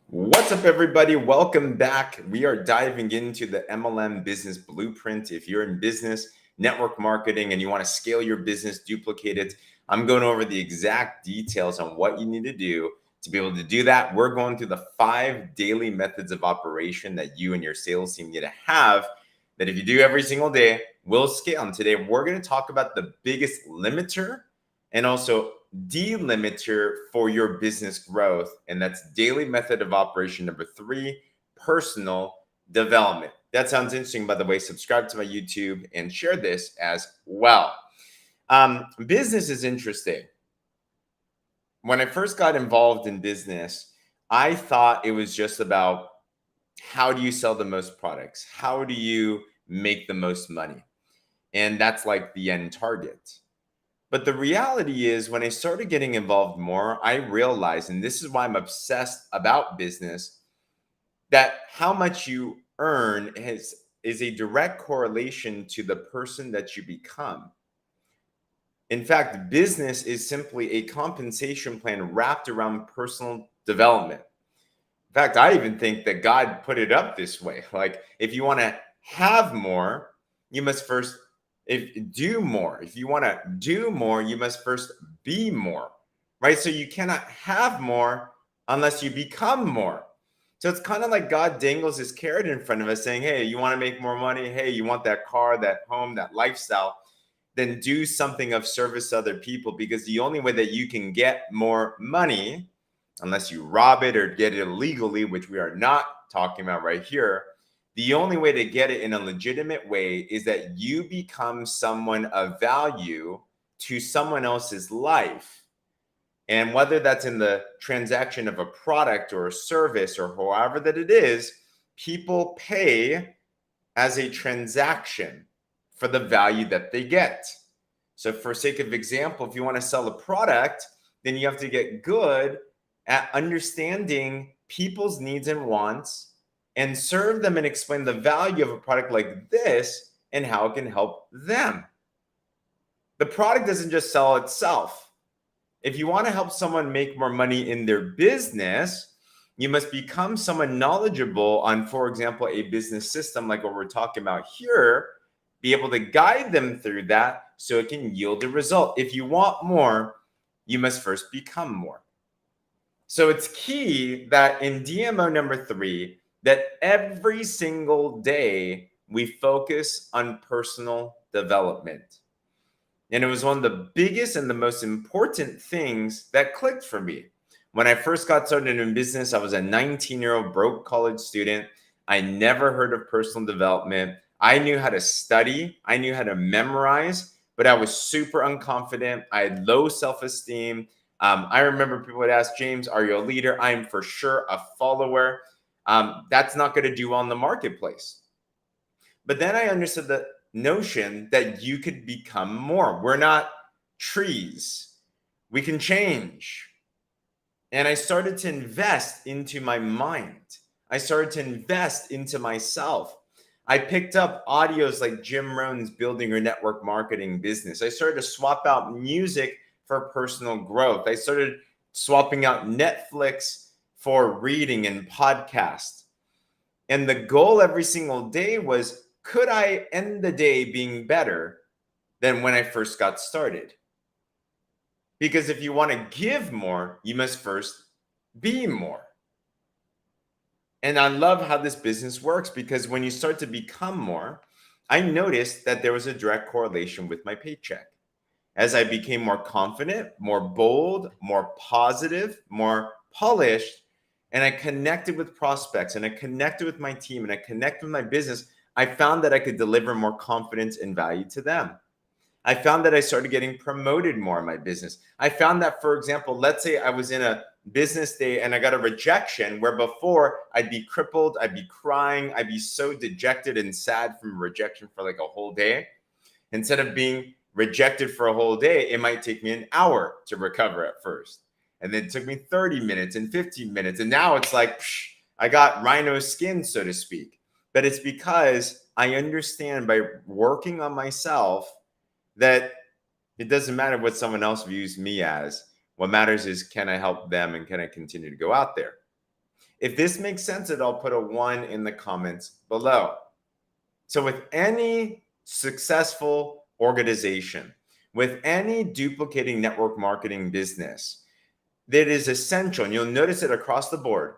What's up, everybody? Welcome back. We are diving into the MLM business blueprint. If you're in business, network marketing, and you want to scale your business, duplicate it, I'm going over the exact details on what you need to do to be able to do that. We're going through the 5 daily methods of operation that you and your sales team need to have that if you do every single day, will scale. And today, we're going to talk about the biggest limiter and also delimiter for your business growth. And that's daily method of operation number 3, personal development. That sounds interesting, by the way. Subscribe to my YouTube and share this as well. Business is interesting. When I first got involved in business, I thought it was just about how do you sell the most products? How do you make the most money? And that's like the end target. But the reality is, when I started getting involved more, I realized, and this is why I'm obsessed about business, that how much you earn is a direct correlation to the person that you become. In fact, business is simply a compensation plan wrapped around personal development. In fact, I even think that God put it up this way. Like, if you want to have more, you must first do more. If you want to do more, you must first be more, right? So you cannot have more unless you become more. So it's kind of like God dangles his carrot in front of us saying, hey, you want to make more money? Hey, you want that car, that home, that lifestyle? Then do something of service to other people, because the only way that you can get more money, unless you rob it or get it illegally, which we are not talking about right here, the only way to get it in a legitimate way is that you become someone of value to someone else's life. And whether that's in the transaction of a product or a service or however that it is, people pay as a transaction for the value that they get. So for sake of example, if you want to sell a product, then you have to get good at understanding people's needs and wants and serve them and explain the value of a product like this and how it can help them. The product doesn't just sell itself. If you want to help someone make more money in their business, you must become someone knowledgeable on, for example, a business system like what we're talking about here, be able to guide them through that so it can yield a result. If you want more, you must first become more. So it's key that in DMO number 3, that every single day we focus on personal development. And it was one of the biggest and the most important things that clicked for me. When I first got started in business, I was a 19-year-old broke college student. I never heard of personal development. I knew how to study. I knew how to memorize, but I was super unconfident. I had low self-esteem. I remember people would ask, James, are you a leader? I am for sure a follower. That's not going to do well in the marketplace. But then I understood the notion that you could become more. We're not trees. We can change. And I started to invest into my mind. I started to invest into myself. I picked up audios like Jim Rohn's Building Your Network Marketing Business. I started to swap out music for personal growth. I started swapping out Netflix for reading and podcasts. And the goal every single day was, could I end the day being better than when I first got started? Because if you want to give more, you must first be more. And I love how this business works, because when you start to become more, I noticed that there was a direct correlation with my paycheck. As I became more confident, more bold, more positive, more polished, and I connected with prospects and I connected with my team and I connected with my business, I found that I could deliver more confidence and value to them. I found that I started getting promoted more in my business. I found that, for example, let's say I was in a business day and I got a rejection, where before I'd be crippled, I'd be crying, I'd be so dejected and sad from rejection for like a whole day. Instead of being rejected for a whole day, it might take me an hour to recover at first. And then it took me 30 minutes and 15 minutes. And now it's like, I got rhino skin, so to speak. But it's because I understand by working on myself that it doesn't matter what someone else views me as. What matters is, can I help them and can I continue to go out there? If this makes sense, I'll put a 1 in the comments below. So with any successful organization, with any duplicating network marketing business, that is essential, and you'll notice it across the board,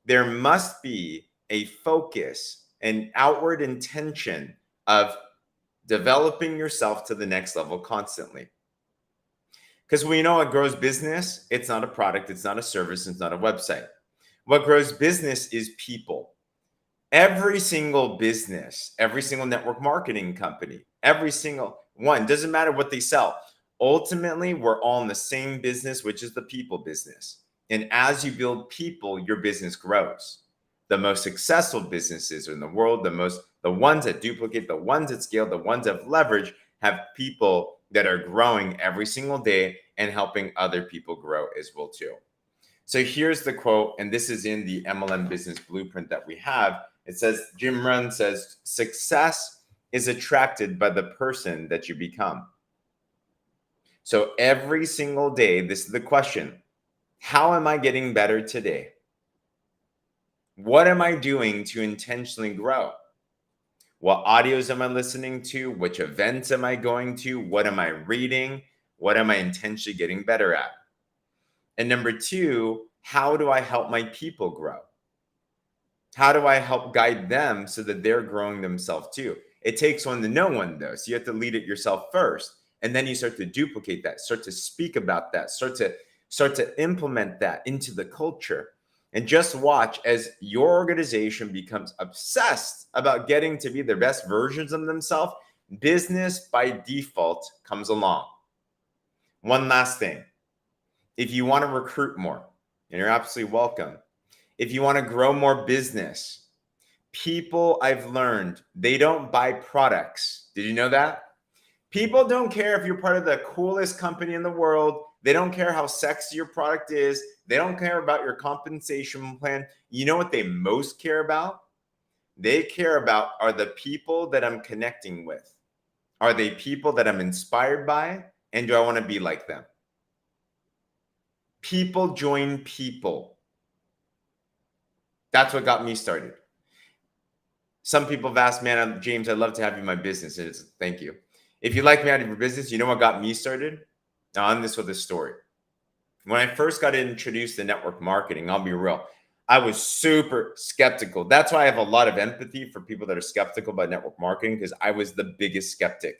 there must be a focus, an outward intention of developing yourself to the next level constantly. Because we know what grows business, it's not a product, it's not a service, it's not a website. What grows business is people. Every single business, every single network marketing company, every single one, doesn't matter what they sell. Ultimately, we're all in the same business, which is the people business. And as you build people, your business grows. The most successful businesses in the world, the ones that duplicate, the ones that scale, the ones that have leverage, have people that are growing every single day and helping other people grow as well too. So here's the quote, and this is in the MLM business blueprint that we have. It says, Jim Rohn says, success is attracted by the person that you become. So every single day, this is the question. How am I getting better today? What am I doing to intentionally grow? What audios am I listening to? Which events am I going to? What am I reading? What am I intentionally getting better at? And number 2, how do I help my people grow? How do I help guide them so that they're growing themselves too? It takes one to know one, though. So you have to lead it yourself first. And then you start to duplicate that, start to speak about that, start to implement that into the culture. And just watch as your organization becomes obsessed about getting to be their best versions of themselves. Business by default comes along. One last thing. If you want to recruit more, and you're absolutely welcome. If you want to grow more business, people, I've learned, they don't buy products. Did you know that? People don't care if you're part of the coolest company in the world. They don't care how sexy your product is. They don't care about your compensation plan. You know what they most care about? They care about, are the people that I'm connecting with? Are they people that I'm inspired by? And do I want to be like them? People join people. That's what got me started. Some people have asked, man, James, I'd love to have you in my business. And it's, thank you. If you like me out of your business, you know what got me started? Now, I'm this with a story. When I first got introduced to network marketing, I'll be real, I was super skeptical. That's why I have a lot of empathy for people that are skeptical about network marketing, because I was the biggest skeptic.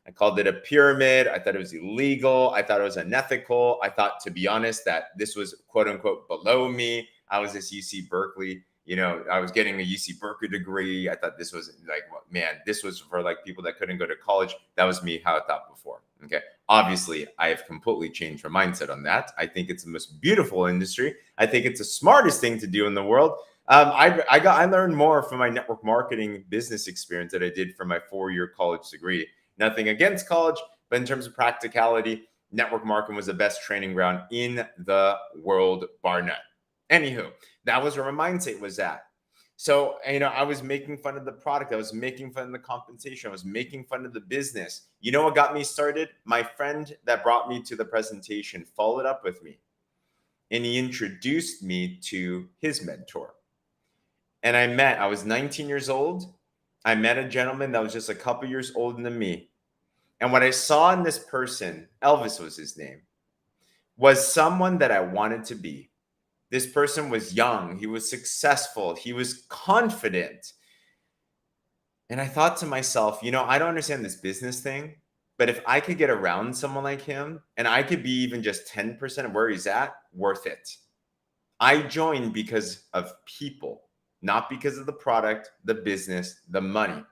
I called it a pyramid. I thought it was illegal. I thought it was unethical. I thought, to be honest, that this was quote unquote below me. I was this UC Berkeley, I was getting a UC Berkeley degree. I thought this was like, man, this was for like people that couldn't go to college. That was me, how I thought before. Okay. Obviously, I have completely changed my mindset on that. I think it's the most beautiful industry. I think it's the smartest thing to do in the world. I learned more from my network marketing business experience that I did from my 4-year college degree. Nothing against college, but in terms of practicality, network marketing was the best training ground in the world, bar none. Anywho, that was where my mindset was at. So, I was making fun of the product. I was making fun of the compensation. I was making fun of the business. You know what got me started? My friend that brought me to the presentation followed up with me, and he introduced me to his mentor. And I was 19 years old. I met a gentleman that was just a couple years older than me. And what I saw in this person, Elvis was his name, was someone that I wanted to be. This person was young. He was successful. He was confident. And I thought to myself, I don't understand this business thing, but if I could get around someone like him and I could be even just 10% of where he's at, worth it. I joined because of people, not because of the product, the business, the money.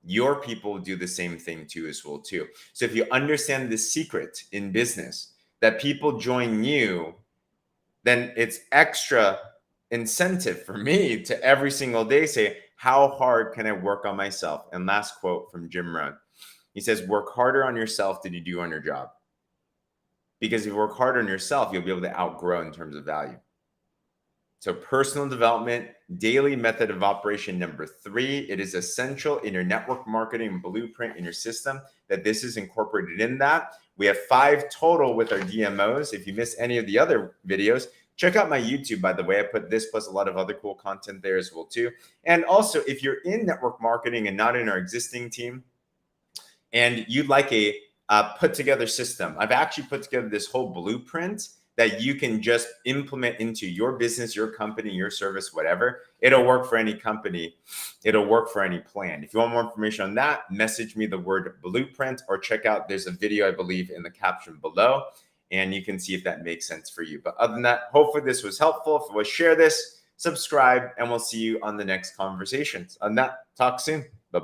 Your people will do the same thing too as well too. So if you understand the secret in business that people join you, then it's extra incentive for me to every single day say, how hard can I work on myself? And last quote from Jim Rohn. He says, work harder on yourself than you do on your job. Because if you work harder on yourself, you'll be able to outgrow in terms of value. So personal development, daily method of operation number 3, it is essential in your network marketing blueprint in your system that this is incorporated in that. We have 5 total with our DMOs. If you miss any of the other videos, Check out my YouTube, by the way. I put this plus a lot of other cool content there as well too. And also, if you're in network marketing and not in our existing team, and you'd like a put together system, I've actually put together this whole blueprint that you can just implement into your business, your company, your service, whatever. It'll work for any company. It'll work for any plan. If you want more information on that, message me the word blueprint or check out, there's a video, I believe, in the caption below, and you can see if that makes sense for you. But other than that, hopefully this was helpful. If it was, share this, subscribe, and we'll see you on the next conversations. On that, talk soon.